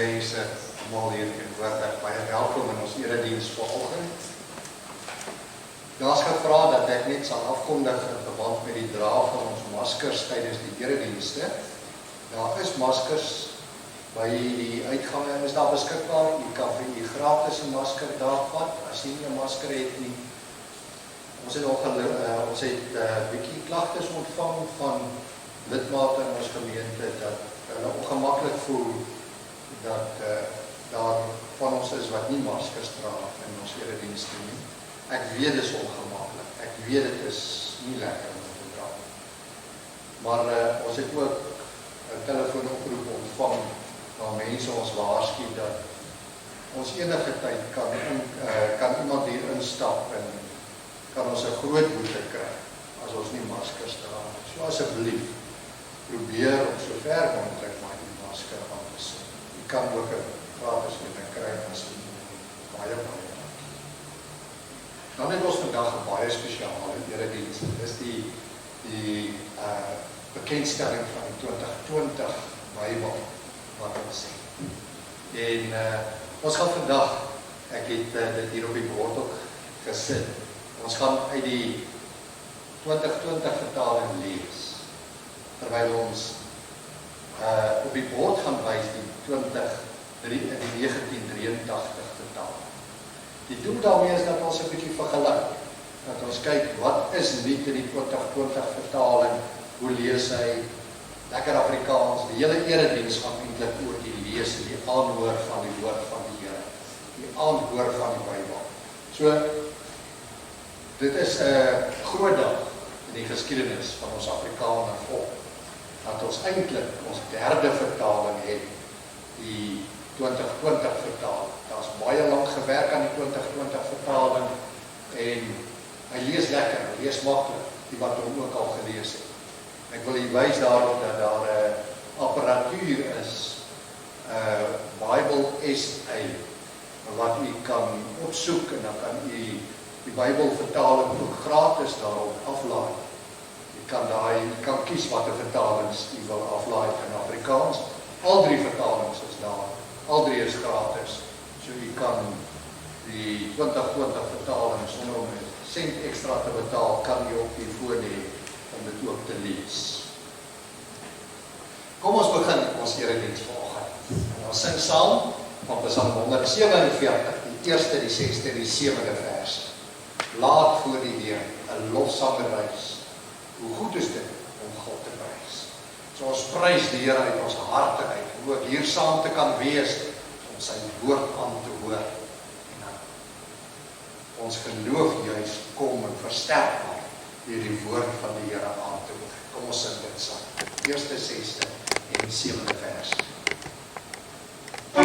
mense almal hier teenwoordig, baie welkom in ons erediens vanoggend. Daar's gevra dat ek net sal afkondig in verband met die dra van ons maskers tydens die eredienste. Daar is maskers by die uitgange, is daar beskikbaar. Jy kan vir u gratis 'n masker daar vat as jy nie 'n masker het nie. Ons het bietjie klagtes ontvang van lidmate in ons gemeente dat hulle ongemaklik voel dat daar van ons is wat nie maskers dra in ons eredienste nie. Ek weet dit is ongemaklik. Ek weet dit is nie lekker om te dra. Maar ons het ook 'n telefoonoproep ontvang waar mense ons waarsku dat ons enige tyd kan iemand hier instap en kan ons 'n groot boete kry as ons nie maskers dra. So asseblief probeer om so ver moontlik maar die masker aan te sit. Jy kan ook 'n gratis een kry as jy baie dankie. Dan het ons vandag 'n baie spesiale erediens. Dis die bekendstelling van die 2020 Bybel wat ons sê. En ons gaan vandag, ek het dit hier op die bord ook gesit. Ons gaan uit die 2020 vertaling lees, terwyl ons op die bord gaan wys die 1983 vertaling. Die doel daarmee is dat ons 'n bietjie vergelyk, dat ons kyk wat is nuut in die 2020 vertaling, hoe lees hy, lekker Afrikaans, die hele erediens gaan eintlik oor die lees en die aanhoor van die woord van die Here, die aanhoor van die Bybel. So, dit is 'n groot dag in die geskiedenis van ons Afrikaner volk, dat ons eintlik ons derde vertaling het, die 2020 vertaling. Daar's baie lank gewerk aan die 2020 vertaling en hy lees lekker, hy lees maklik, die wat hom ook al gelees het. Ek wil u wys daarop dat daar 'n apparatuur is, Bible SA, wat u kan opsoek en dan kan u die Bybelvertaling ook gratis daarop aflaai. Jy kan kies watter vertalings u wil aflaai in Afrikaans. Al drie vertalings is daar. Al drie is gratis. So u kan die 2020 vertaling sonder om 'n sent ekstra te betaal, kan u op die foon hê om dit ook te lees. Kom ons begin ons erediens vanoggend. En ons sing saam van Psalm 147, die eerste, die 6de en die 7de vers. Laat voor die Here 'n lofsangerys. Hoe goed is dit om God te prys. So ons prys die Here uit ons harte uit, om ook hier saam te kan wees, om sy woord aan te hoor. En ons geloof juis kom en versterk word deur die woord van die Here aan te hoor. Kom ons sing dit saam. Eerste 6de en 7de vers. Oh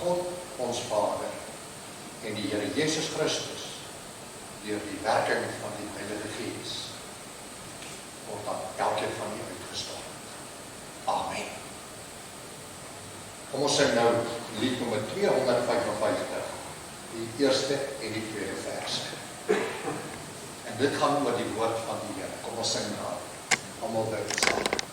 God, ons Vader, en die Here Jesus Christus, deur die werking van die Heilige Gees, word aan elkeen van u uitgestort. Amen. Kom ons sing nou lied nommer 255, die eerste en die tweede vers. En dit gaan oor die woord van die Here. Kom ons sing nou, almal by dit saam.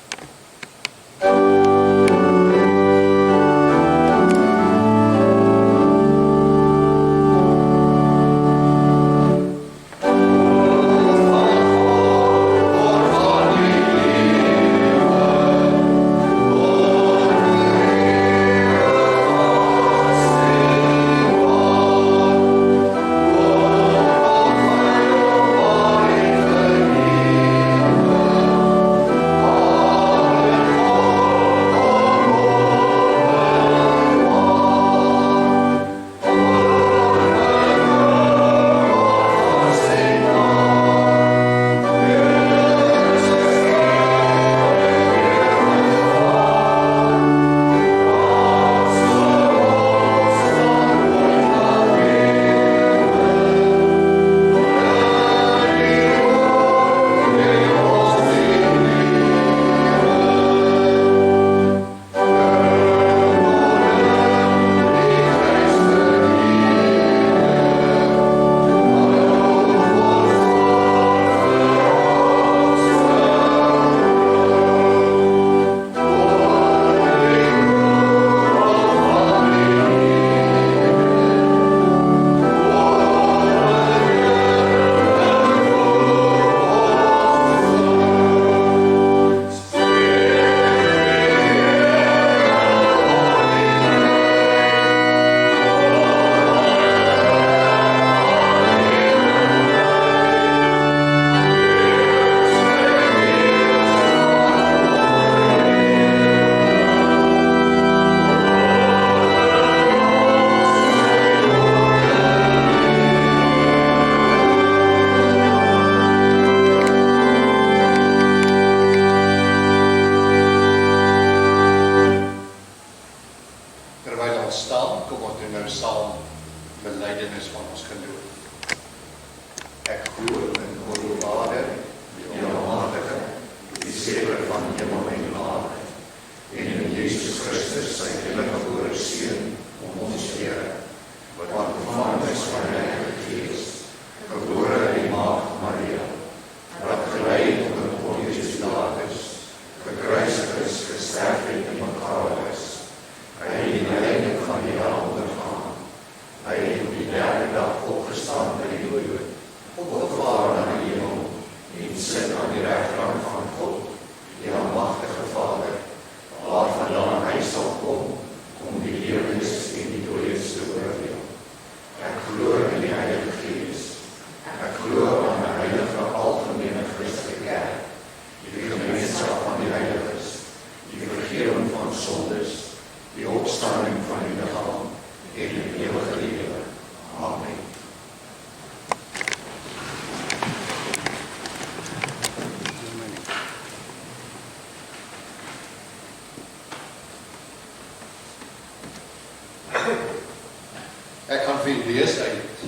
Ek gaan vir julle lees uit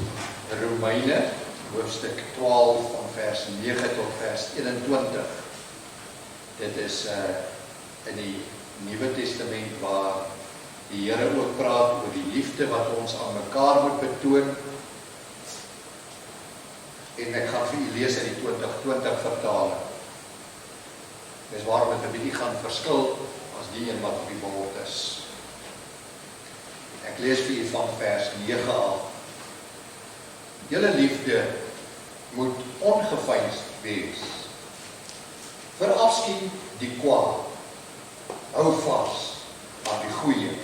Romeine, hoofstuk 12 van vers 9 tot vers 21. Dit is in die Nuwe Testament waar die Here ook praat oor die liefde wat ons aan mekaar moet betoon. En ek gaan vir julle lees uit die 2020 vertaling. Dis waarom dit 'n bietjie gaan verskil as die een wat op die bord is. Ek lees vir julle van vers 9 af. Julle liefde moet ongeveins wees. Verafskiet die kwaad. Hou vas aan die goeie.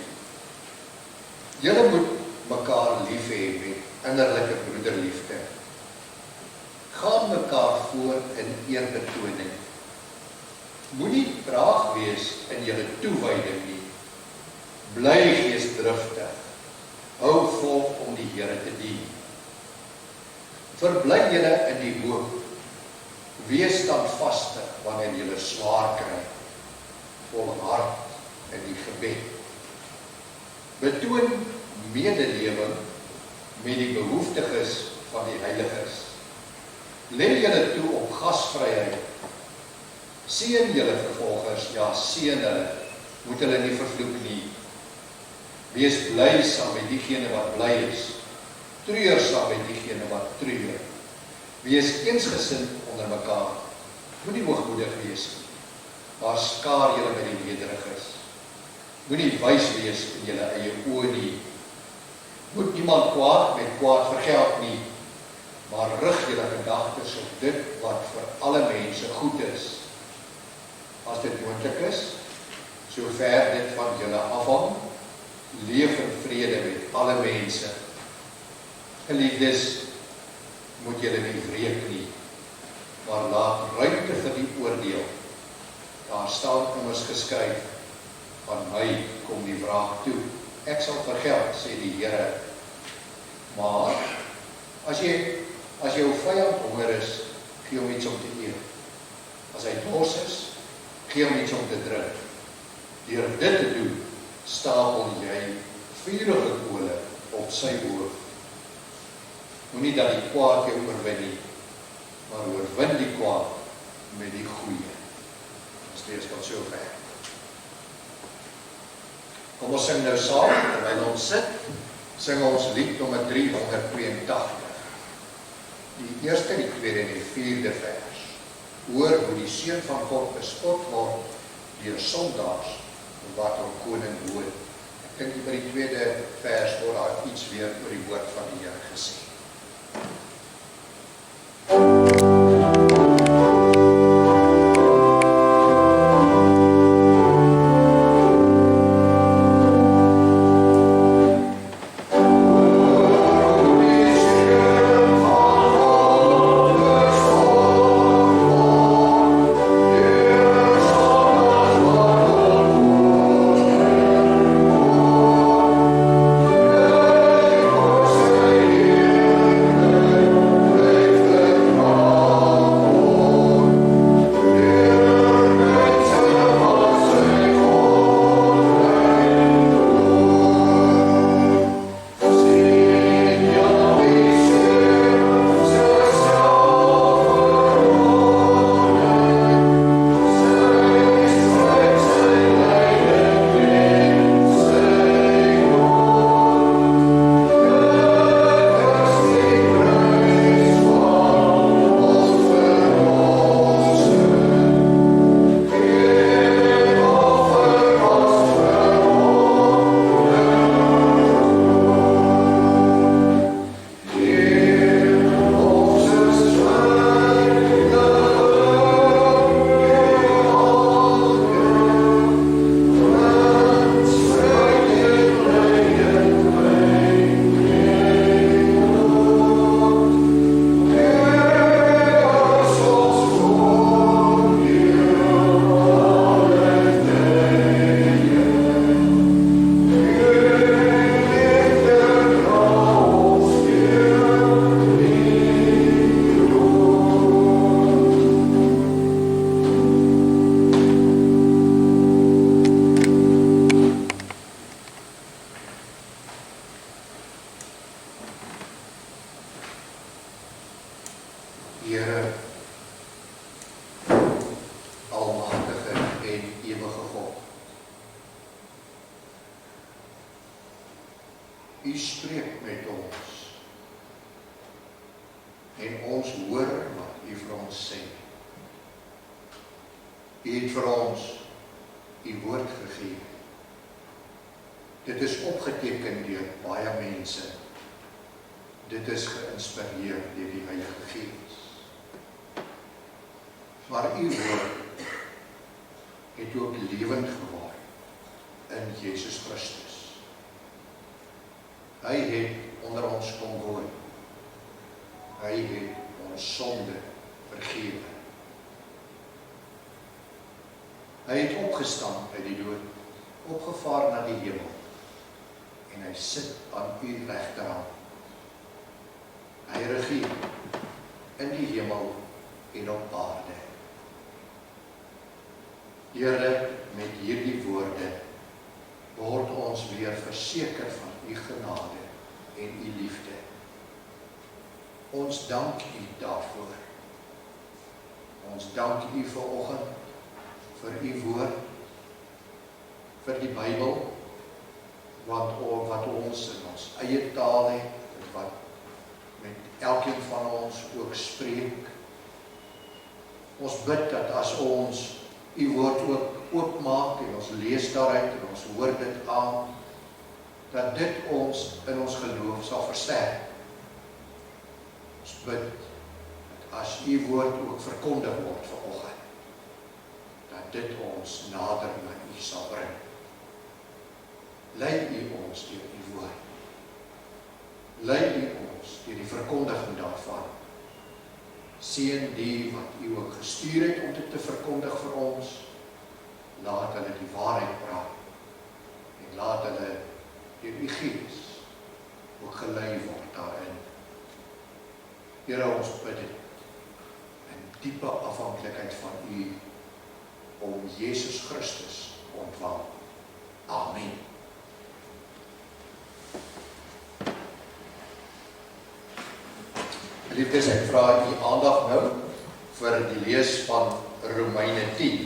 Julle moet mekaar lief hê met innerlike broederliefde. Gaan mekaar voor in eerbetoning. Moenie traag wees in julle toewyding nie. Bly geesdriftig. Hou vol om die Here te dien. Verbly julle in die hoop. Wees standvastig wanneer julle swaar kry. Volhard in die gebed. Betoon medelewing met die behoeftiges van die heiliges. Lê julle toe op gasvryheid. Seën julle vervolgers, ja, seën hulle, moet hulle nie vervloek nie. Wees bly saam met diegene wat bly is. Treur saam met diegene wat treur. Wees eensgesind onder mekaar. Moenie hoogmoedig wees nie, maar skaar julle by die nederiges. Moenie wys wees in julle eie oë nie. Moet niemand kwaad met kwaad vergeld nie, maar rig julle gedagtes op dit wat vir alle mense goed is. As dit moontlik is, sover dit van julle afhang, leef in vrede met alle mense. Geliefdes, moet julle nie wreek nie, maar laat ruimte vir die oordeel. Daar staan immers geskryf, van my kom die wraak toe. Ek sal vergeld, sê die Here. Maar as jou vyand honger is, gee hom iets om te eet. As hy dors is, gee hom iets om te drink. Deur dit te doen, stapel jy vurige kole op sy hoof. Moenie dat die kwaad jou oorwin nie, maar oorwin die kwaad met die goeie. Ons lees tot sover. Kom ons sing nou saam, terwyl ons sit, sing ons lied nommer 382. Die eerste, die tweede en die vierde vers. Hoor hoe die Seun van God bespot word deur sondaars wat hom koning hoor. Ek dink by die tweede vers word daar iets weer oor die woord van die Here gesê. Here, almagtige en ewige God. U spreek met ons en ons hoor wat u vir ons sê. U het vir ons u woord gegee. Dit is opgeteken deur baie mense. Dit is geïnspireer deur die Heilige Gees. Maar u woord het ook lewend geword in Jesus Christus. Hy het onder ons kom woon. Hy het ons sonde vergewe. Hy het opgestaan uit die dood, opgevaar na die hemel, en hy sit aan u regterhand. Hy regeer in die hemel en op aarde. Here, met hierdie woorde word ons weer verseker van u genade. Ons dank U daarvoor. Ons dank U vanoggend vir U woord, vir die Bybel, wat ons in ons eie taal het, wat met elkeen van ons ook spreek. Ons bid dat as ons U woord ook oopmaak en ons lees daaruit en ons hoor dit aan, dat dit ons in ons geloof sal versterk. Ons bid dat as U woord ook verkondig word vanoggend, dat dit ons nader na U sal bring. Lei U ons deur U woord. Lei U ons deur die verkondiging daarvan. Seën die wat U ook gestuur het om dit te verkondig vir ons. Laat hulle die waarheid praat. En laat hulle deur U Gees ook gelei word daarin. Here, ons bid dit in diepe afhanklikheid van U om Jesus Christus ontwang. Amen. Geliefdes, ek vra U aandag nou vir die lees van Romeine 10,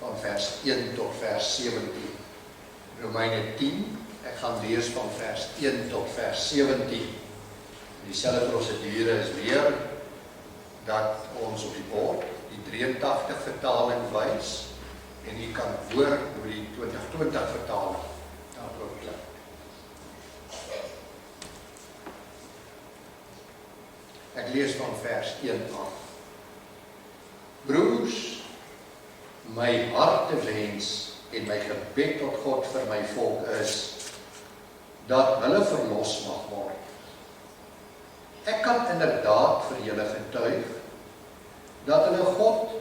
van vers 1 tot vers 17. Romeine 10, ek gaan lees van vers 1 tot vers 17. Dieselfde prosedure is weer dat ons op die bord die 83 vertaling wys en U kan hoor hoe die 2020 vertaling daarop klink. Ek lees van vers 1 af. Broers, my hartewens en my gebed tot God vir my volk is dat hulle verlos mag word. Ek kan inderdaad vir julle getuig dat hulle God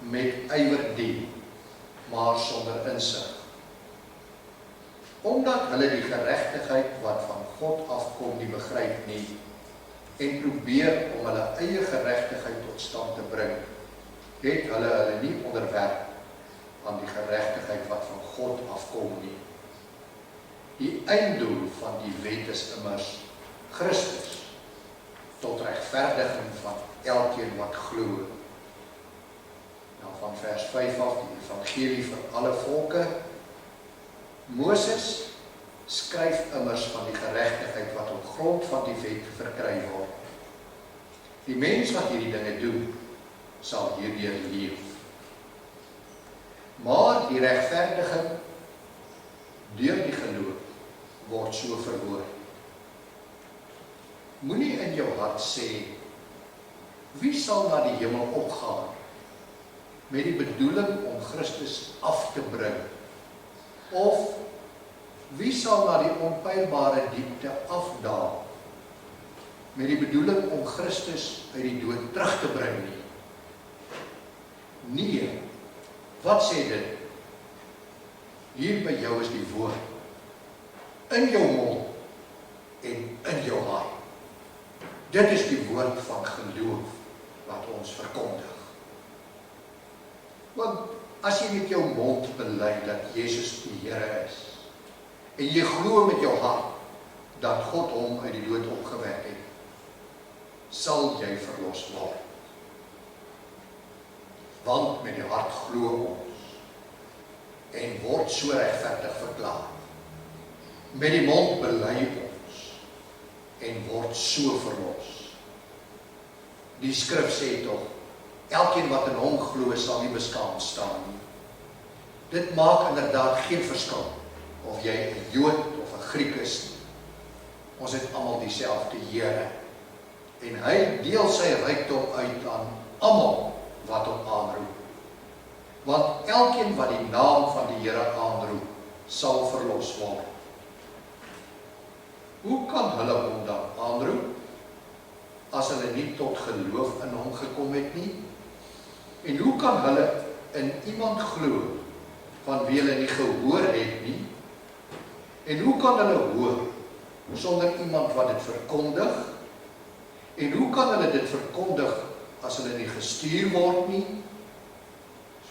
met ywer dien, maar sonder insig. Omdat hulle die geregtigheid wat van God afkom nie begryp nie en probeer om hulle eie geregtigheid tot stand te bring, het hulle nie onderwerp aan die geregtigheid wat van God afkom nie. Die einddoel van die wet is immers Christus tot regverdiging van elkeen wat glo. Nou van vers 5 af, die evangelie vir alle volke. Moses skryf immers van die geregtigheid wat op grond van die wet verkry word. Die mens wat hierdie dinge doen, sal hierdeur leef. Maar die regverdiging deur die geloof word so verwoord. Moenie in jou hart sê, wie sal na die hemel opgaan, met die bedoeling om Christus af te bring, of wie sal na die onpeilbare diepte afdaal, met die bedoeling om Christus uit die dood terug te bring nie. Nee, wat sê dit? Hier by jou is die woord, in jou mond en in jou hart. Dit is die woord van geloof wat ons verkondig. Want as jy met jou mond bely dat Jesus die Here is, en jy glo met jou hart dat God hom uit die dood opgewek het, sal jy verlos word. Want met die hart glo ons en word so regverdig verklaar. Met die mond bely ons en word so verlos. Die skrif sê tog, elkeen wat in hom glo sal nie beskaamd staan nie. Dit maak inderdaad geen verskil of jy 'n Jood of 'n Griek is nie. Ons het almal dieselfde Here en hy deel sy rykdom uit aan almal wat hom aanroep. Want elkeen wat die naam van die Here aanroep, sal verlos word. Hoe kan hulle hom dan aanroep as hulle nie tot geloof in hom gekom het nie? En hoe kan hulle in iemand glo van wie hulle nie gehoor het nie? En hoe kan hulle hoor sonder iemand wat dit verkondig? En hoe kan hulle dit verkondig as hulle nie gestuur word nie?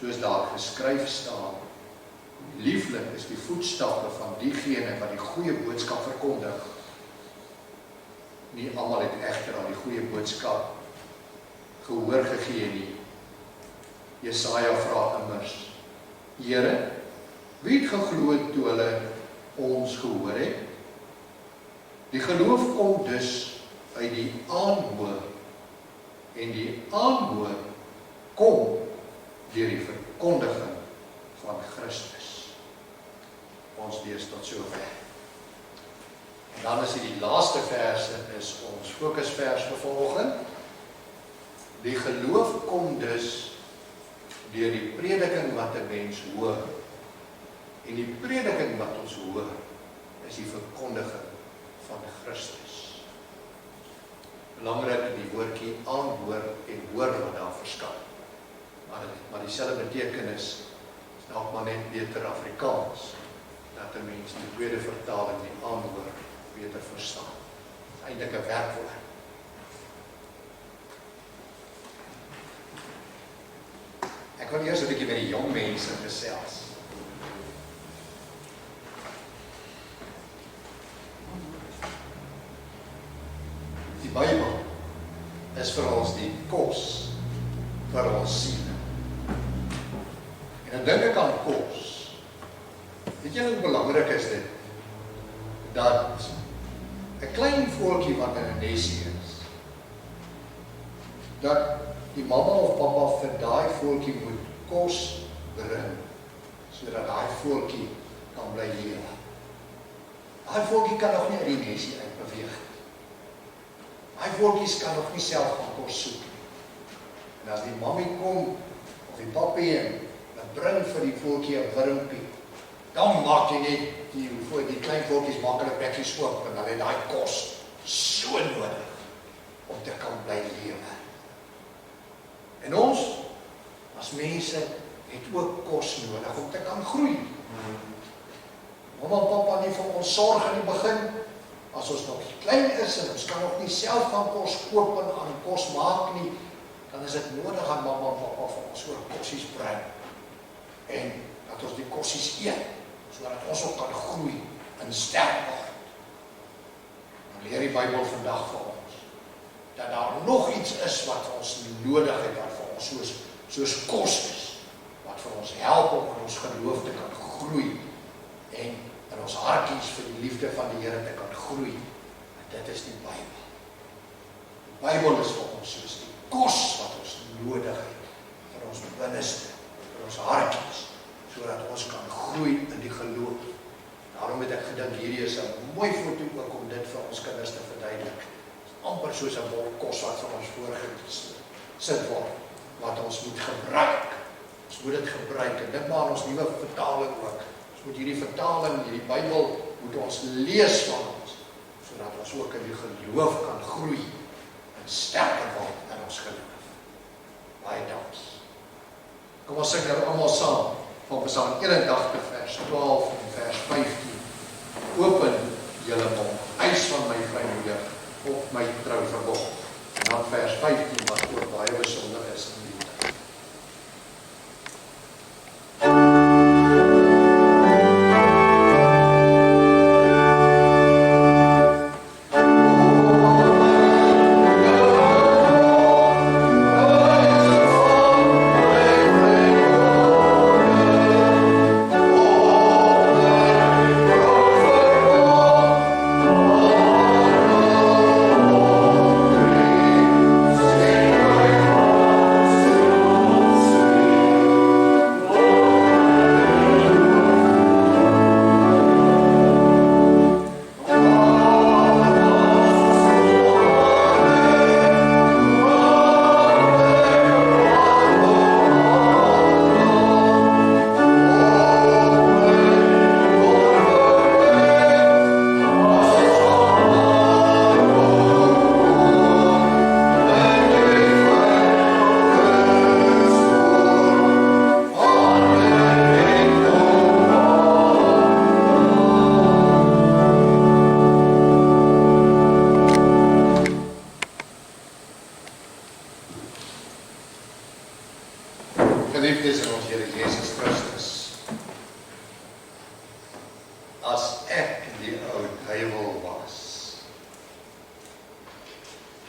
Soos daar geskryf staan, lieflik is die voetstappe van diegene wat die goeie boodskap verkondig. Nie almal het egter aan die goeie boodskap gehoor gegee nie. Jesaja vra immers, Here, wie het geglo toe hulle ons gehoor het? Die geloof kom dus uit die aanhoor, en die aanhoor kom deur die verkondiging van Christus. Ons lees tot sover. En dan is die laaste verse, is ons fokusvers vir vanoggend. Die geloof kom dus deur die prediking wat 'n mens hoor. En die prediking wat ons hoor, is die verkondiging van Christus. Belangrik die woordjie aanhoor en hoor wat daar verskil. Maar dieselfde betekenis is dalk maar net beter Afrikaans, dat 'n mens die tweede vertaling, die aanhoor, beter verstaan. Dit is eintlik 'n werkwoord. Ek wil eers 'n bietjie met die jong mense gesels. Die Bybel is vir ons die kos vir ons siele. En dan dink ek aan kos. Weet jy hoe belangrik is dit? Dat 'n klein voeltjie wat in 'n nesie is, dat die mamma of pappa vir daai voeltjie moet kos bring, sodat daai voeltjie kan bly lewe. Daai voeltjie kan nog nie uit die nesie uitbeweeg nie. Daai voeltjies kan nog nie self van kos soek nie. En as die mammie kom, of die pappie en bring vir die voeltjie 'n wurmpie, dan maak jy net die klein voeltjies maklik bekkies oop, en dan het daai kos so nodig om te kan bly lewe. En ons, as mense, het ook kos nodig om te kan groei. Mamma en pappa nie vir ons sorg in die begin, as ons nog klein is en ons kan nog nie self van kos koop en aan kos maak nie, dan is dit nodig aan mamma en pappa vir ons oor kossies bring. En dat ons die kossies eet, sodat ons ook kan groei en sterk word. Dan leer die Bybel vandag vir ons, dat daar nog iets is wat ons nodig het, wat vir ons soos kos is, wat vir ons help om in ons geloof te kan groei, en in ons hartjies vir die liefde van die Here te kan groei. En dit is die Bybel. Die Bybel is vir ons soos die kos wat ons nodig het, vir ons binneste, vir ons hartjies, sodat ons kan groei in die geloof. Daarom het ek gedink, hierdie is 'n mooi foto ook om dit vir ons kinders te verduidelik. Amper soos 'n bord kos wat vir ons voorgesit word, wat ons moet gebruik. Ons moet dit gebruik, en dit maar ons nuwe vertaling ook. Ons moet hierdie vertaling, hierdie Bybel, moet ons lees van ons, sodat ons ook in die geloof kan groei, en sterker word in ons geloof. Baie dankie. Kom ons sing nou almal saam, van Psalm 81 vers 12 en vers 15. Open julle mond, eis van my vrymoedig, op my trou verbond. En dan vers 15 wat ook baie besonder is in die tyd.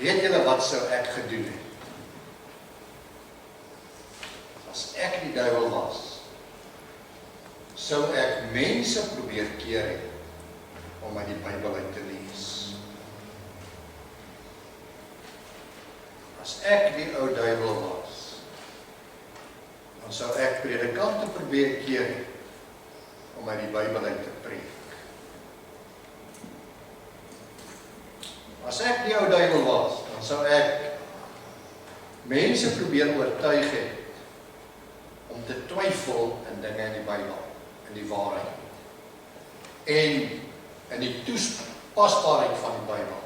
Weet julle wat sou ek gedoen het? As ek die duiwel was, sou ek mense probeer keer het om uit die Bybel uit te lees. As ek die ou duiwel was, dan sou ek predikante probeer keer het om uit die Bybel uit te preek. As ek die ou duiwel was, dan sou ek mense probeer oortuig het om te twyfel in dinge in die Bybel, in die waarheid, en in die toepasbaarheid van die Bybel,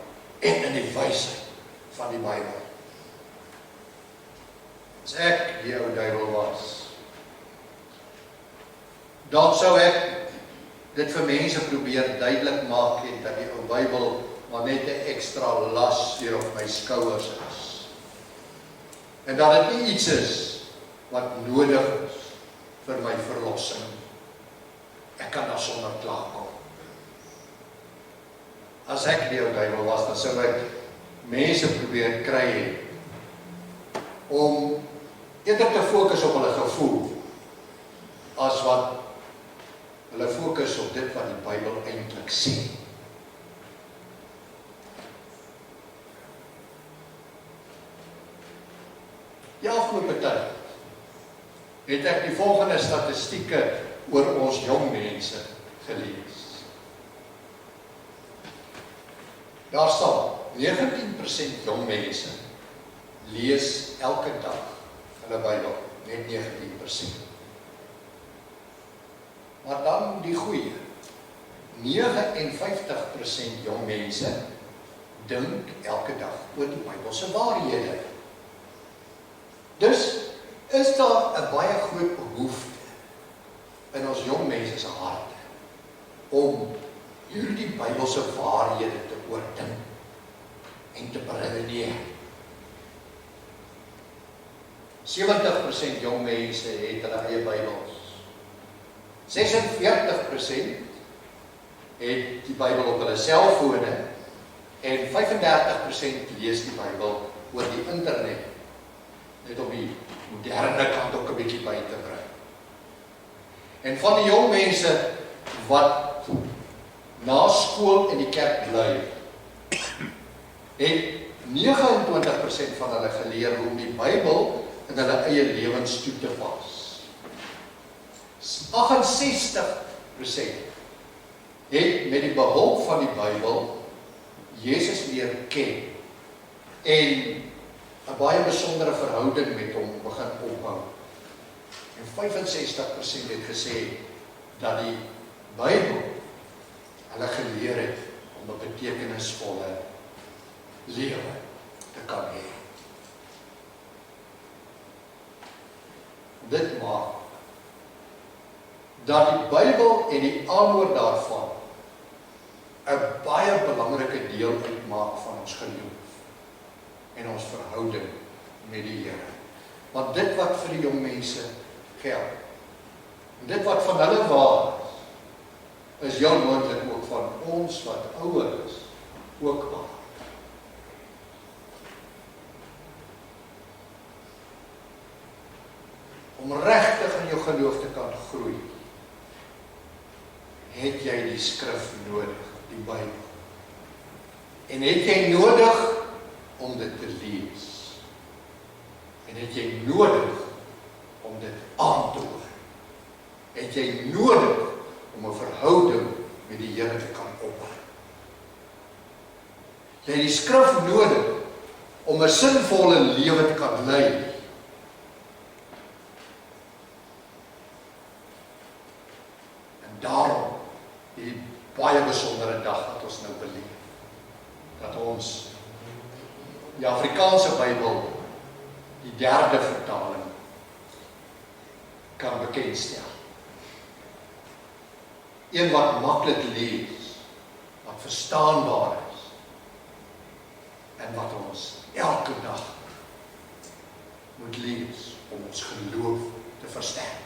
en in die wysheid van die Bybel. As ek die ou duiwel was, dan sou ek dit vir mense probeer duidelik maak het dat die ou Bybel maar net 'n ekstra las hier op my skouers is. En dat dit nie iets is wat nodig is vir my verlossing. Ek kan daarsonder klaarkom. As ek die ou duiwel was, dan sou ek mense probeer kry het om eerder te fokus op hulle gevoel as wat hulle fokus op dit wat die Bybel eintlik sê. Die afgelope tyd het ek die volgende statistieke oor ons jong mense gelees. Daar staan 19% jong mense lees elke dag hulle Bybel, net 19%. Maar dan die goeie, 59% jong mense dink elke dag oor die Bybelse waarhede. Dus is daar 'n baie groot behoefte in ons jong mense se harte om hierdie Bybelse waarhede te oordink en te beredeneer. 70% jong mense het hulle eie Bybels. 46% het die Bybel op hulle selfone en 35% lees die Bybel oor die internet. Net om die moderne kant ook 'n bietjie by te bring. En van die jong mense wat na skool in die kerk bly, het 29% van hulle geleer hoe om die Bybel in hulle eie lewens toe te pas. 68% het met die behulp van die Bybel Jesus leer ken en 'n baie besondere verhouding met hom begin opbou. En 65% het gesê dat die Bybel hulle geleer het om 'n betekenisvolle lewe te kan hê. Dit maak dat die Bybel en die aanhoor daarvan 'n baie belangrike deel uitmaak van ons geloof en ons verhouding met die Here. Want dit wat vir die jong mense geld, dit wat van hulle waar is heel moontlik ook van ons wat ouer is, ook waar. Om regtig in jou geloof te kan groei, het jy die skrif nodig, die Bybel. En het jy nodig om dit te lees. En het jy nodig om dit aan te hoor. Het jy nodig om 'n verhouding met die Here te kan opbou. Jy het die skrif nodig om 'n sinvolle lewe te kan lei. En daarom die baie besondere dag wat ons nou beleef, dat ons die Afrikaanse Bybel, die 3de vertaling, kan bekendstel. Een wat maklik lees, wat verstaanbaar is, en wat ons elke dag moet lees om ons geloof te versterk.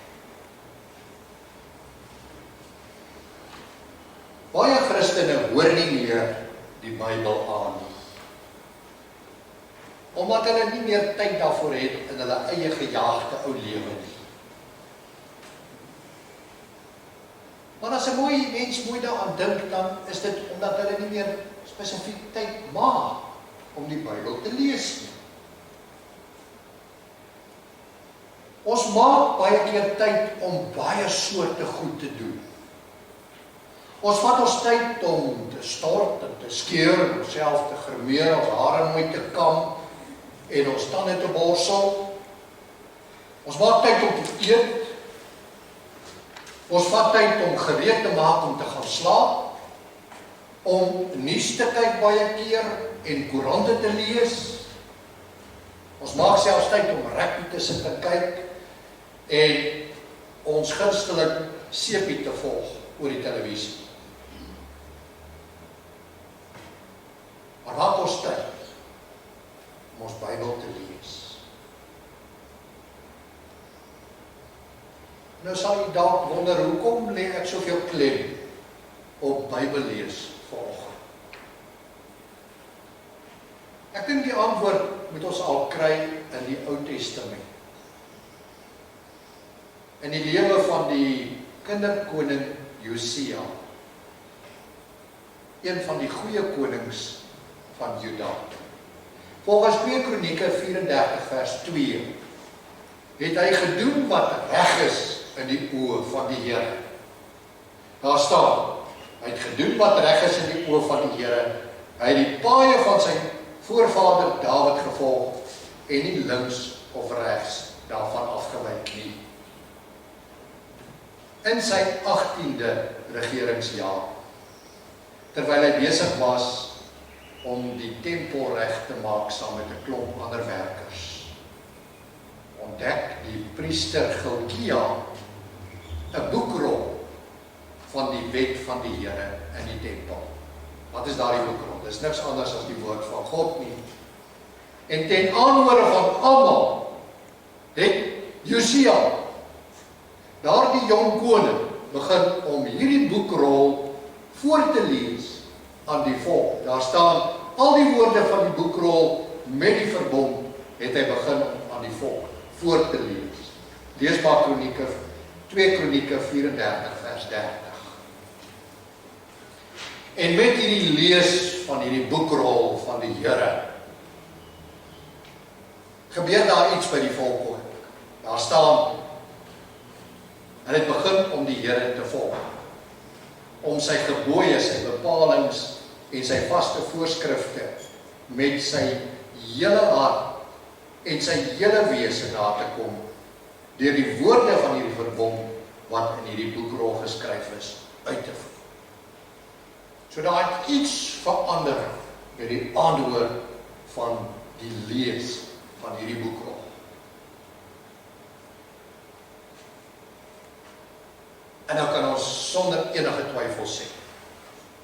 Baie Christene hoor nie meer die Bybel aan nie. omdat hulle nie meer tyd daarvoor het in hulle eie gejaagde ou lewe nie. Maar as 'n mens mooi daaraan dink, dan is dit omdat hulle nie meer spesifiek tyd maak om die Bybel te lees nie. Ons maak baie keer tyd om baie soorte goed te doen. Ons vat ons tyd om te stort en te skeer, onsself te grimeer, ons hare mooi te kam en ons tande te borsel. Ons maak tyd om te eet. Ons vat tyd om gereed te maak om te gaan slaap, om nuus te kyk baie keer en koerante te lees. Ons maak selfs tyd om rugby te sit en kyk en ons gunsteling seepie te volg oor die televisie. Maar waar kos tyd om ons Bybel te lees? Nou sal jy dalk wonder, hoekom lê ek soveel klem op Bybel lees vanoggend? Ek dink die antwoord moet ons al kry in die Ou Testament. In die lewe van die kinderkoning Josia, een van die goeie konings van Juda. Volgens 2 Kronieke 34 vers 2 het hy gedoen wat reg is in die oë van die Here. Daar staan, hy het gedoen wat reg is in die oë van die Here. Hy het die paaie van sy voorvader Dawid gevolg en nie links of regs daarvan afgewyk nie. In sy 18de regeringsjaar, terwyl hy besig was om die tempel reg te maak saam met 'n klomp ander werkers, ontdek die priester Gilkia 'n boekrol van die wet van die Here in die tempel. Wat is daardie boekrol? Dis niks anders as die woord van God nie. En ten aanhore van almal het Josia, daardie jong koning, begin om hierdie boekrol voor te lees aan die volk. Daar staan al die woorde van die boekrol met die verbond, het hy begin om aan die volk voor te lees. Leesbaar Kronieke, 2 Kronieke 34 vers 30. En met hierdie lees van hierdie boekrol van die Here, gebeur daar iets by die volk ook. Daar staan, hulle het begin om die Here te volg, om sy gebooie, sy bepalings en sy vaste voorskrifte met sy hele hart en sy hele wese na te kom, deur die woorde van hierdie verbond wat in hierdie boekrol geskryf is, uit te voer. So daar het iets verander by die aanhoor van die lees van hierdie boekrol. En nou kan ons sonder enige twyfel sê,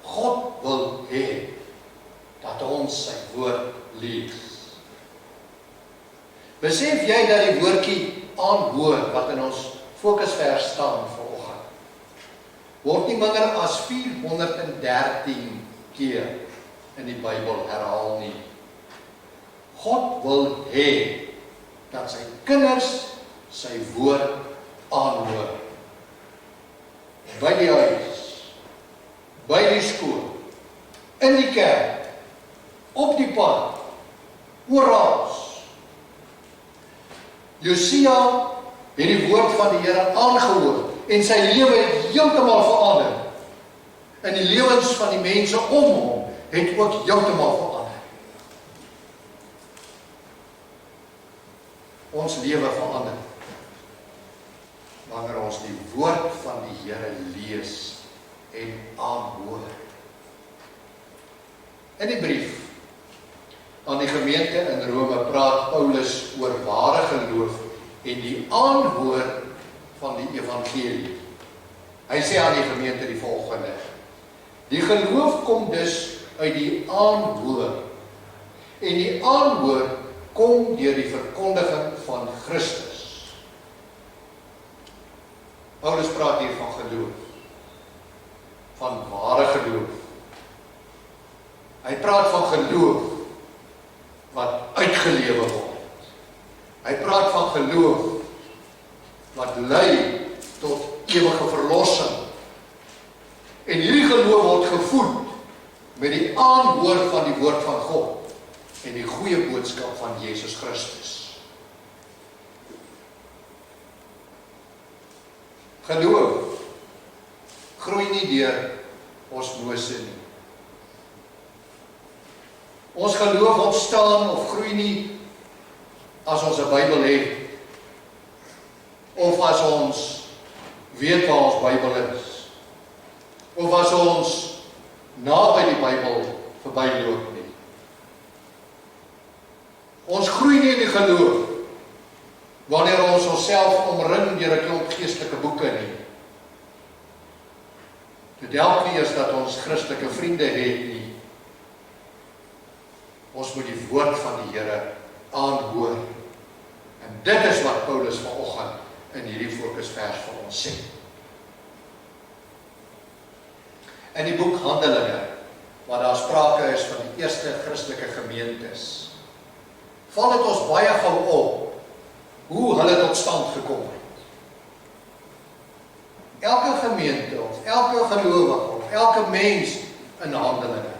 God wil hê dat ons sy woord lees. Besef jy dat die woordjie aanhoor wat in ons fokusvers staan vanoggend, word nie minder as 413 keer in die Bybel herhaal nie. God wil hê dat sy kinders sy woord aanhoor. By die huis, by die skool, in die kerk, op die pad, oral. Josia het die woord van die Here aangehoor en sy lewe het heeltemal verander. En die lewens van die mense om hom het ook heeltemal verander. Ons lewe verander wanneer ons die woord van die Here lees en aanhoor. In die brief aan die gemeente in Rome praat Paulus oor ware geloof en die aanhoor van die evangelie. Hy sê aan die gemeente die volgende: die geloof kom dus uit die aanhoor en die aanhoor kom deur die verkondiging van Christus. Paulus praat hier van geloof, van ware geloof. Hy praat van geloof wat uitgeleef lewe word. Hy praat van geloof wat lei tot ewige verlossing. En hierdie geloof word gevoed met die aanhoor van die woord van God en die goeie boodskap van Jesus Christus. Geloof groei nie deur osmose nie. Ons geloof opstaan of groei nie as ons 'n Bybel het, of as ons weet waar ons Bybel is, of as ons naby die Bybel verbyloop nie. Ons groei nie in die geloof wanneer ons onsself omring deur 'n klomp geestelike boeke nie. Dit help nie eers dat ons Christelike vriende het nie. Ons moet die woord van die Here aanhoor. En dit is wat Paulus vanoggend in hierdie fokusvers vir ons sê. In die boek Handelinge, waar daar sprake is van die eerste Christelike gemeentes, val dit ons baie gou op hoe hulle tot stand gekom het. Elke gemeente of elke gelowige of elke mens in Handelinge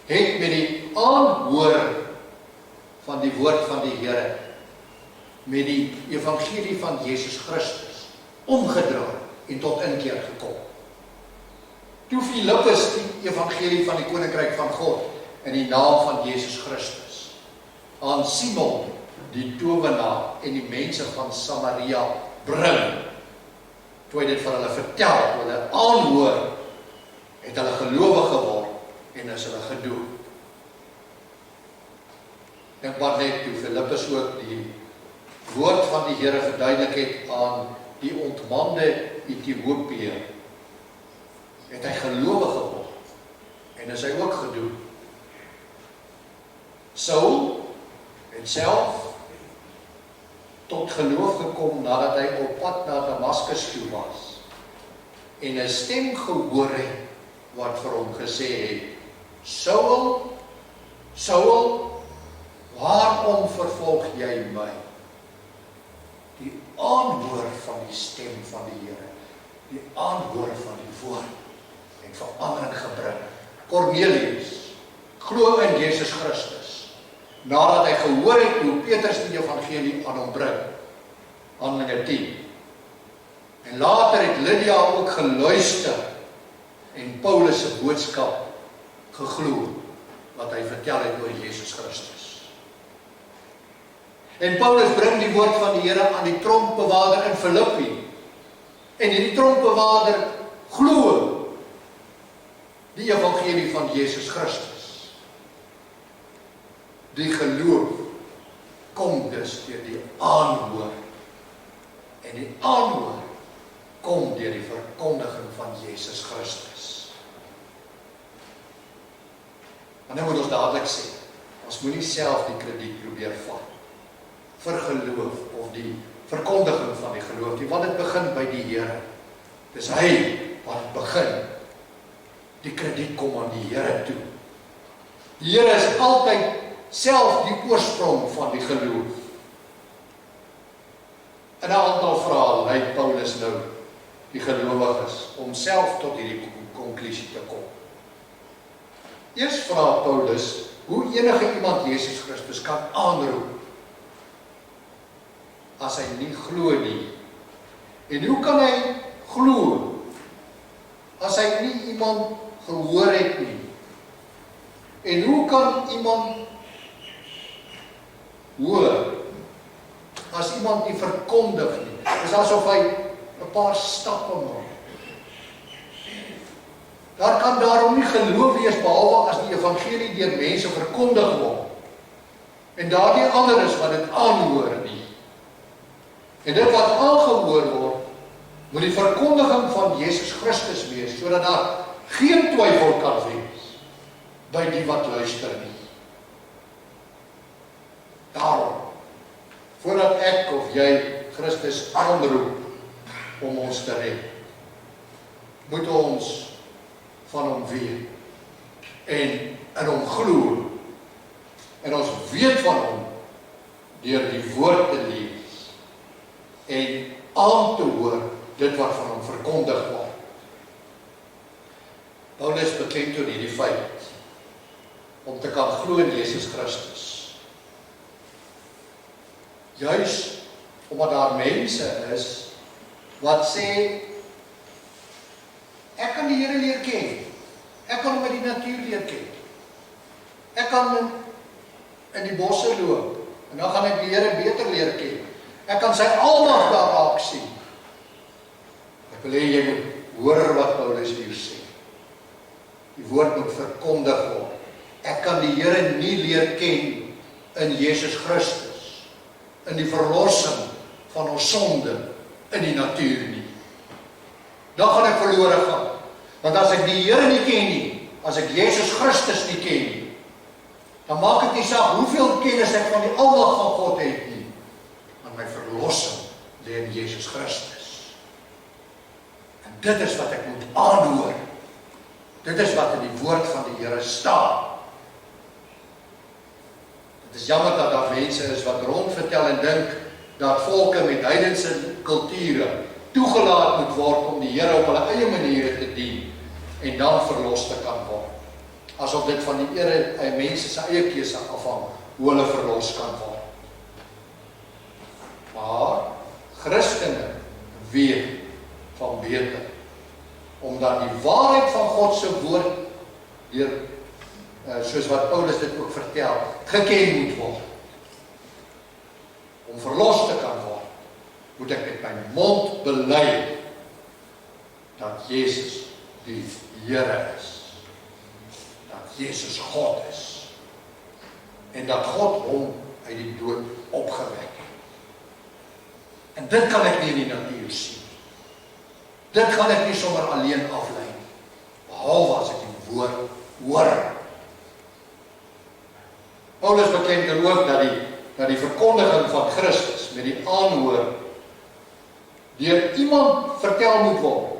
het met die aanhoor van die woord van die Here, met die evangelie van Jesus Christus omgedraai en tot inkeer gekom. Toe Filippus die evangelie van die koninkryk van God in die naam van Jesus Christus aan Simon die towenaar en die mense van Samaria bring, toe hy dit vir hulle vertel, toe hulle aanhoor, het hulle gelowig geword en is hulle gedoop. Dink maar net toe Filippus ook die woord van die Here verduidelik het aan die ontmande Ethiopiër, het hy gelowig geword en is hy ook gedoop. Saul het self tot geloof gekom nadat hy op pad na Damaskus toe was en 'n stem gehoor het wat vir hom gesê het: Saul, Saul, waarom vervolg jy my? Die aanhoor van die stem van die Here, die aanhoor van die woord, het verandering gebring. Cornelius glo in Jesus Christus, nadat hy gehoor het hoe Petrus die evangelie aan hom bring, Handelinge 10. En later het Lydia ook geluister en Paulus se boodskap geglo, wat hy vertel het oor Jesus Christus. En Paulus bring die woord van die Here aan die tronkbewaarder in Filippi. En die tronkbewaarder glo die evangelie van Jesus Christus. Die geloof kom dus deur die aanhoor. En die aanhoor kom deur die verkondiging van Jesus Christus. En nou moet ons dadelik sê, ons moenie self die krediet probeer vat vir geloof of die verkondiging van die geloof nie, want dit begin by die Here. Dis hy wat begin. Die krediet kom aan die Here toe. Die Here is altyd self die oorsprong van die geloof. In 'n aantal vrae lei Paulus nou die gelowiges om self tot hierdie konklusie te kom. Eers vra Paulus hoe enige iemand Jesus Christus kan aanroep as hy nie glo nie. En hoe kan hy glo as hy nie iemand gehoor het nie? En hoe kan iemand hoor as iemand nie verkondig nie? Dit is asof hy 'n paar stappe maak. Daar kan daarom nie geloof wees behalwe as die evangelie deur mense verkondig word. En daar nie ander is wat dit aanhoor nie. En dit wat aangehoor word, moet die verkondiging van Jesus Christus wees, sodat daar geen twyfel kan wees by die wat luister nie. Daarom, voordat ek of jy Christus aanroep om ons te red, moet ons van hom weet en in hom glo. En ons weet van hom deur die woord te lees en aan te hoor dit wat van hom verkondig word. Paulus beklemtoon hierdie feit om te kan glo in Jesus Christus. Juis omdat daar mense is wat sê, ek kan die Here leer ken, ek kan hom met die natuur leer ken, ek kan in die bosse loop, en dan gaan ek die Here beter leer ken, ek kan sy almag daar raak sien. Ek wil hê jy moet hoor wat Paulus hier sê. Die woord moet verkondig word. Ek kan die Here nie leer ken in Jesus Christus, in die verlossing van ons sonde, in die natuur nie. Dan gaan ek verlore gaan. Want as ek die Here nie ken nie, as ek Jesus Christus nie ken nie, dan maak ek nie saak hoeveel kennis ek van die almag van God het nie. Want my verlossing lê in Jesus Christus. En dit is wat ek moet aanhoor. Dit is wat in die woord van die Here staan. Het is jammer dat daar mense is wat rondvertel en dink dat volke met heidense kulture toegelaat moet word om die Here op hulle eie maniere te dien en dan verlos te kan word. Asof dit van die mense se eie keuse afhang hoe hulle verlos kan word. Maar Christene weet van beter, omdat die waarheid van God se woord deur soos wat Paulus dit ook vertel, geken moet word. Om verlos te kan word, moet ek met my mond bely dat Jesus die Here is. Dat Jesus God is. En dat God hom uit die dood opgewek het. En dit kan ek nie in die natuur sien. Dit kan ek nie sommer alleen aflei, behalwe as ek die woord hoor. Paulus beklemtoon ook dat die verkondiging van Christus met die aanhoor deur iemand vertel moet word.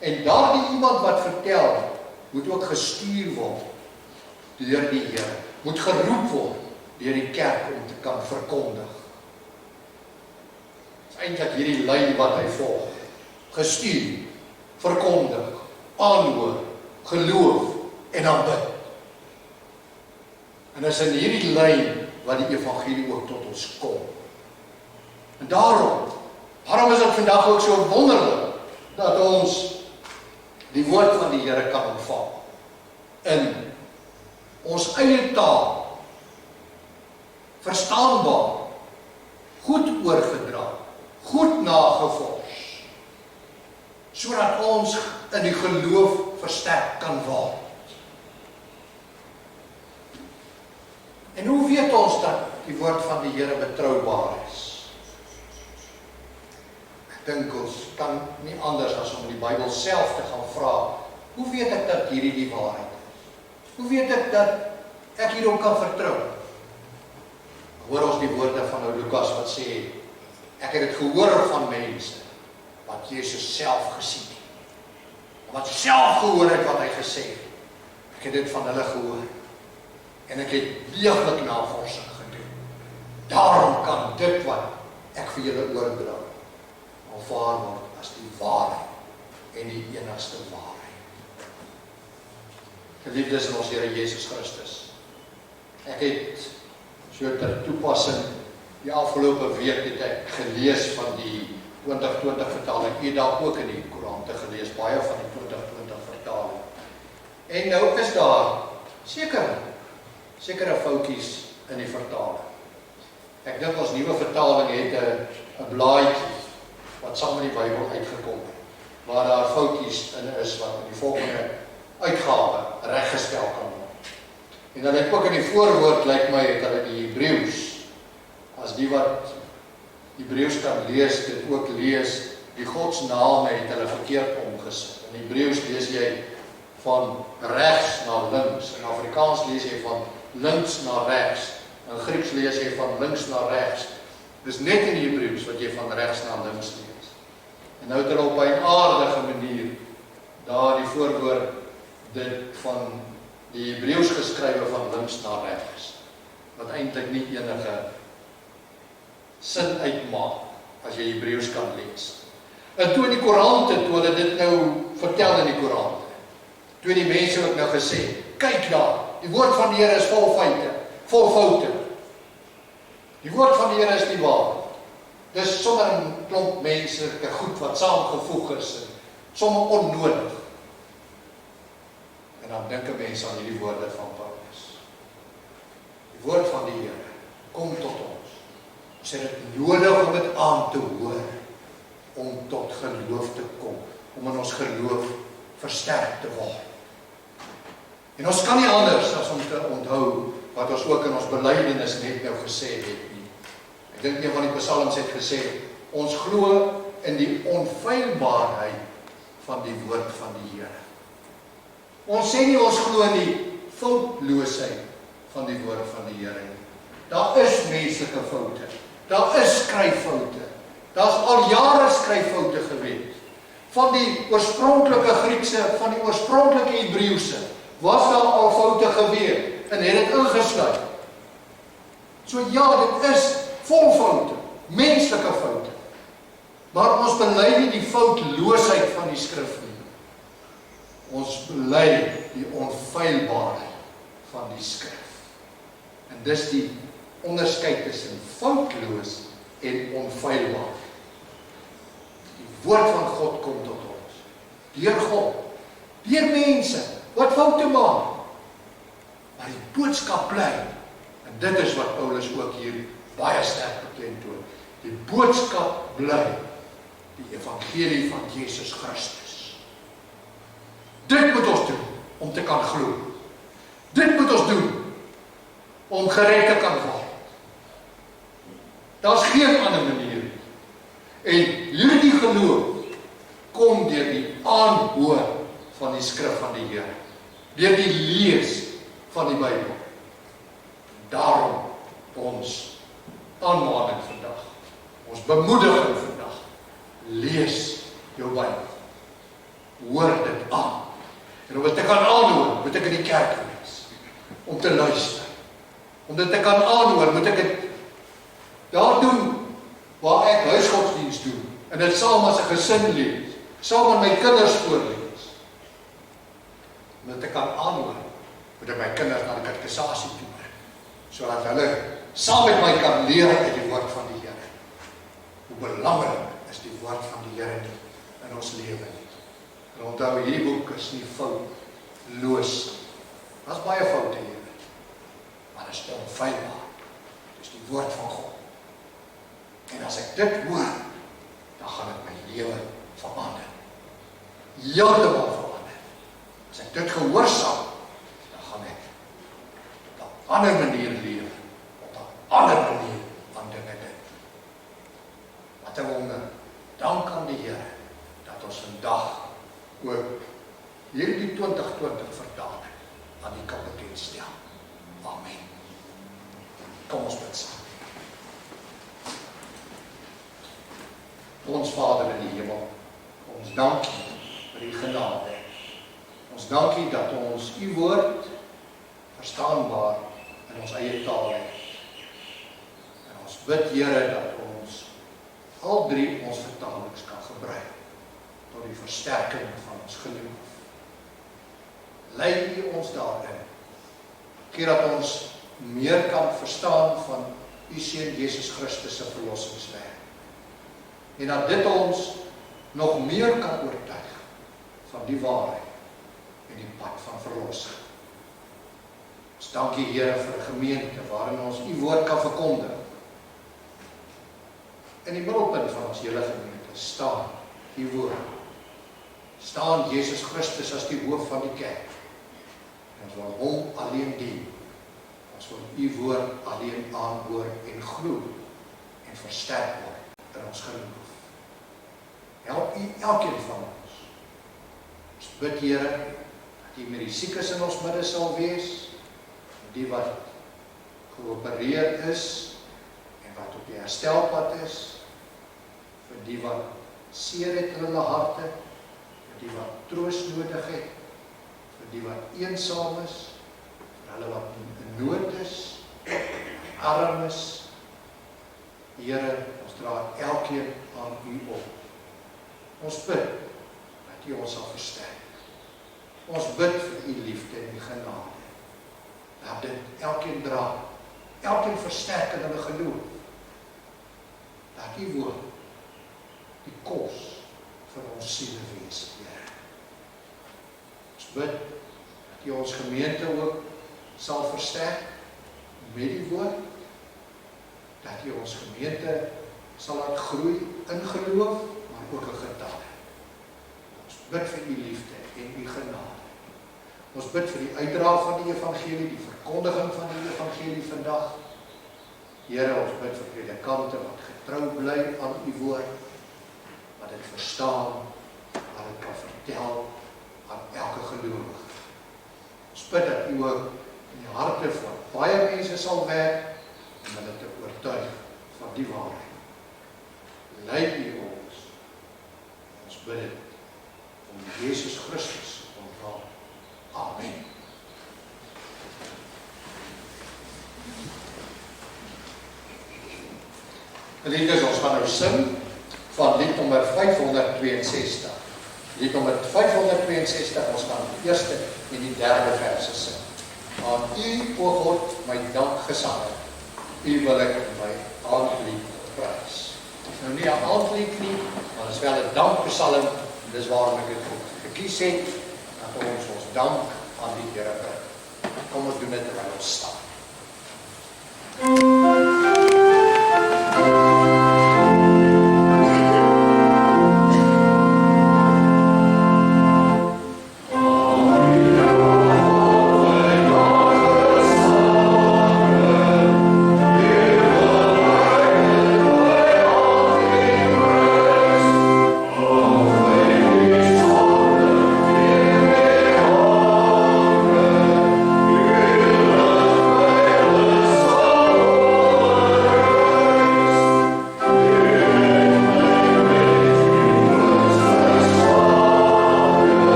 En daardie iemand wat vertel, moet ook gestuur word deur die Here, moet geroep word deur die kerk om te kan verkondig. Dit is eintlik hierdie lyn wat hy volg. Gestuur, verkondig, aanhoor, geloof en aanbid. En is in hierdie lyn wat die evangelie ook tot ons kom. En daarom is dit vandag ook so wonderlik dat ons die woord van die Here kan ontvang in ons eie taal, verstaanbaar, goed oorgedra, goed nagevors, sodat ons in die geloof versterk kan word. En hoe weet ons dat die woord van die Here betroubaar is? Ek dink ons kan nie anders as om die Bybel self te gaan vra, hoe weet ek dat hierdie die waarheid is? Hoe weet ek dat ek hierop kan vertrou? Hoor ons die woorde van ou Lukas wat sê, ek het dit gehoor van mense wat Jesus self gesien het. Wat self gehoor het wat hy gesê het. Ek het dit van hulle gehoor. En ek het deeglik navorsing gedoen. Daarom kan dit wat ek vir julle oordra aanvaar word as die waarheid en die enigste waarheid. Geliefdes in ons Here Jesus Christus. Ek het so ter toepassing die afgelope week het ek gelees van die 2020 vertaling. Ek het daar ook in die koerante gelees, baie van die 2020 vertaling. En nou is daar sekere foutjies in die vertaling. Ek dink ons nuwe vertaling het 'n blaadjie wat saam met die Bybel uitgekom het, waar daar foutjies in is wat in die volgende uitgawe reggestel kan word. En dan het ook in die voorwoord, lyk my, het hulle die Hebreëus, as die wat Hebreëus kan lees, dit ook lees, die godsname het hulle verkeerd omgesit. In Hebreëus lees jy van regs na links, in Afrikaans lees jy van links na regs, in Grieks lees jy van links na regs. Dis net in Hebreëus wat jy van regs na links lees. En nou het hulle op 'n aardige manier daar die voorwoord dit van die Hebreëus geskrywe van links na regs. wat eintlik nie enige sin uitmaak, as jy Hebreëus kan lees. En toe in die Koerante, toe hulle dit nou vertel in die Koerante, toe die mense ook nou gesê, kyk daar, die woord van die Here is vol feite, vol foute. Die woord van die Here is nie waar. Dis sommer 'n klomp menslike goed wat saamgevoeg is, sommer onnodig. En dan dink 'n mens aan hierdie woorde van Paulus. Die woord van die Here kom tot ons. Ons het dit nodig om dit aan te hoor, om tot geloof te kom, om in ons geloof versterk te word. En ons kan nie anders as om te onthou wat ons ook in ons belydenis net nou gesê het nie. Ek dink een van die psalms het gesê, ons glo in die onfeilbaarheid van die woord van die Here. Ons sê nie ons glo in die foutloosheid van die woord van die Here nie. Daar is menslike foute, daar is skryffoute, daar's al jare skryffoute gewees. Van die oorspronklike Griekse, van die oorspronklike Hebreëse, was daar al foute gewees en het dit ingesluit. So ja, dit is vol foute, menslike foute. Maar ons bely nie die foutloosheid van die skrif nie. Ons bely die onfeilbaarheid van die skrif. En dis die onderskeid tussen foutloos en onfeilbaar. Die woord van God kom tot ons. Deur God, deur mense wat foute maak. Maar die boodskap bly. En dit is wat Paulus ook hier baie sterk beklemtoon. Die boodskap bly. Die evangelie van Jesus Christus. Dit moet ons doen om te kan glo. Dit moet ons doen om gered te kan word. Daar's geen ander manier. En hierdie geloof kom deur die aanhoor van die skrif van die Here. Deur die lees van die Bybel. Daarom ons aanmaning vandag. Ons bemoediging vandag. Lees jou Bybel. Hoor dit aan. En om dit te kan aanhoor, moet ek in die kerk wees. Om te luister. Om dit te kan aanhoor, moet ek dit daar doen waar ek huisgodsdienst doen. En dit saam as 'n gesin lees. Saam met my kinders voorlees. Om dit te kan aanhoor, moet ek my kinders na die katekisasie toe bring. Sodat hulle saam met my kan leer uit die woord van die Here. Hoe belangrik is die woord van die Here nie in ons lewe nie. En onthou, hierdie boek is nie foutloos. Daar's baie foute hier. Maar dit is onfeilbaar. Dit is die woord van God. En as ek dit hoor, dan gaan dit my lewe verander. Heeltemal verander. As ek dit gehoorsaam, dan gaan ek op 'n ander manier lewe. Op 'n ander manier van dinge dink. Wat 'n wonder. Dank aan die Here dat ons vandag ook hierdie 2020 vertaling aan die kapitein stel. Amen. Kom ons bid saam. Ons Vader in die hemel, ons dank U vir die genade. Ons dank U dat ons U woord verstaanbaar in ons eie taal het. En ons bid, Here, dat ons al drie ons vertalings kan gebruik tot die versterking van ons geloof. Lei U ons daarin, keer dat ons meer kan verstaan van U Seun Jesus Christus se verlossingswerk. En dat dit ons nog meer kan oortuig van die waarheid en die pad van verlossing. Ons dank U, Here, vir 'n gemeente waarin ons U woord kan verkondig. In die middelpunt van ons hele gemeente staan U woord. Staan Jesus Christus as die hoof van die kerk. En ons wil Hom alleen dien. Ons wil U woord alleen aanhoor en glo en versterk word in ons geloof. Help U elkeen van ons. Ons bid, Here, dat U met die siekes in ons midde sal wees, die wat geopereer is en wat op die herstelpad is, vir die wat seer het in hulle harte, vir die wat troos nodig het, vir die wat eensaam is, vir hulle wat in nood is, armes. Here, ons dra elkeen aan U op. Ons bid dat U ons sal versterk. Ons bid vir U liefde en U genade. Laat dit elkeen dra, elkeen versterk in hulle geloof. Laat U woord die kos vir ons siele wees, Here. Ons bid dat U ons gemeente ook sal versterk met die woord, dat U ons gemeente sal laat groei in geloof, maar ook in getal. Ons bid vir U liefde en U genade. Ons bid vir die uitdra van die evangelie, die verkondiging van die evangelie vandag. Here, ons bid vir predikante wat getrou bly aan U woord, wat dit verstaan, wat dit kan vertel aan elke gelowige. Ons bid dat U ook in die harte van baie mense sal werk, om hulle te oortuig van die waarheid. Lei U ons. Ons bid dit om Jesus Christus onthaal. Amen. Geliefdes, ons gaan nou sing van lied nommer 562. Lied nommer 562, ons gaan die eerste en die derde verse sing. Aan U, o God, my dankgesanger, U wil ek my aandlied prys. Nou nie 'n aandlied nie, maar dit is wel 'n dankpsalm, en dis waarom ek dit gekies het, dat ons dank aan die Here bring. Kom ons doen dit terwyl ons staan.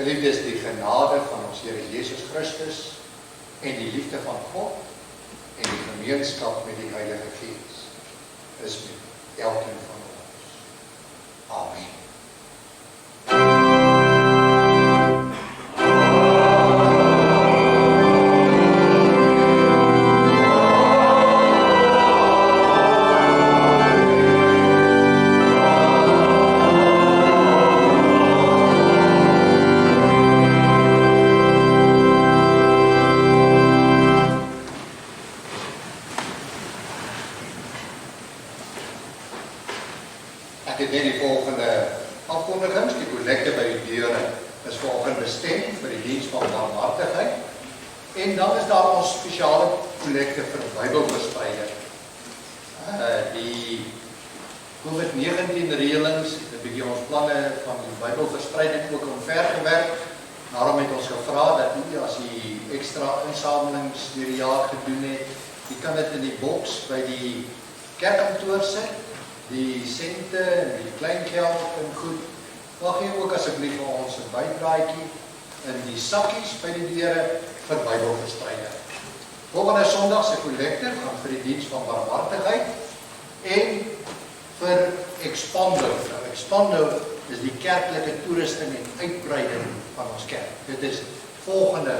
Geliefdes, die genade van ons Here Jesus Christus en die liefde van God en die gemeenskap met die Heilige Gees is met elkeen van ons. Amen. jy kan dit in die boks by die kerkkantoor sit, die sente en die kleingeld en goed. Mag jy ook asseblief vir ons 'n bydraaitjie in die sakkies by die deure vir Bybelbestryding. Volgende Sondag se kollekte gaan vir die diens van barmhartigheid en vir Expondo. Nou, Expondo is die kerklike toerusting en uitbreiding van ons kerk. Dit is volgende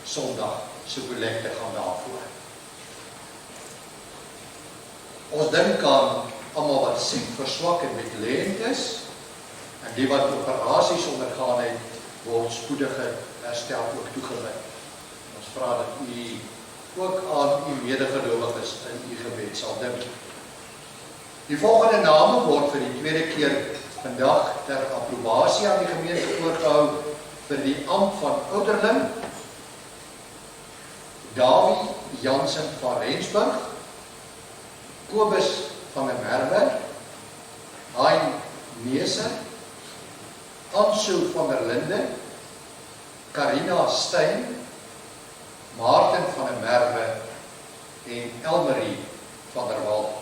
Sondag se kollekte gaan daarvoor. Ons dink aan almal wat siek, verswak en bedlend is, en die wat operasies ondergaan het, word spoedige herstel ook toegewyd. Ons vra dat u ook aan u medegelowiges in u gebed sal dink. Die volgende name word vir die tweede keer vandag ter approbasie aan die gemeente oorgehou vir die ampt van ouderling. Dawie Jansen van Rensburg, Kobus van der Merwe, Hein Neese, Ansou van der Linde, Carina Stein, Maarten van der Merwe en Elmarie van der Walt.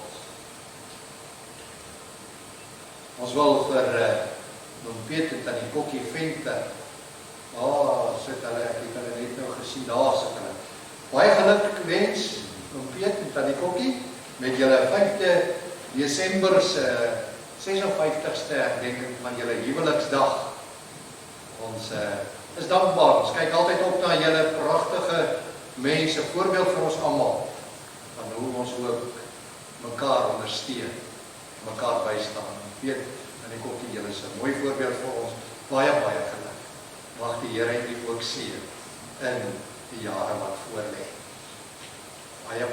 Ons wil vir Oom Piet en Tannie Kokkie Venter, sit hulle, ek het hulle net nou gesien, daar sit hulle. Baie geluk wens, Oom Piet en Tannie Kokkie, met julle 5de Desember se 56ste herdenking van julle huweliksdag. Ons is dankbaar, ons kyk altyd op na julle pragtige mense, voorbeeld vir ons almal, van hoe ons ook mekaar ondersteun, mekaar bystaan. Weet, en ek ook die julle is 'n mooi voorbeeld vir ons, baie geluk. Mag die Here u ook seën in die jare wat voor lê. Baie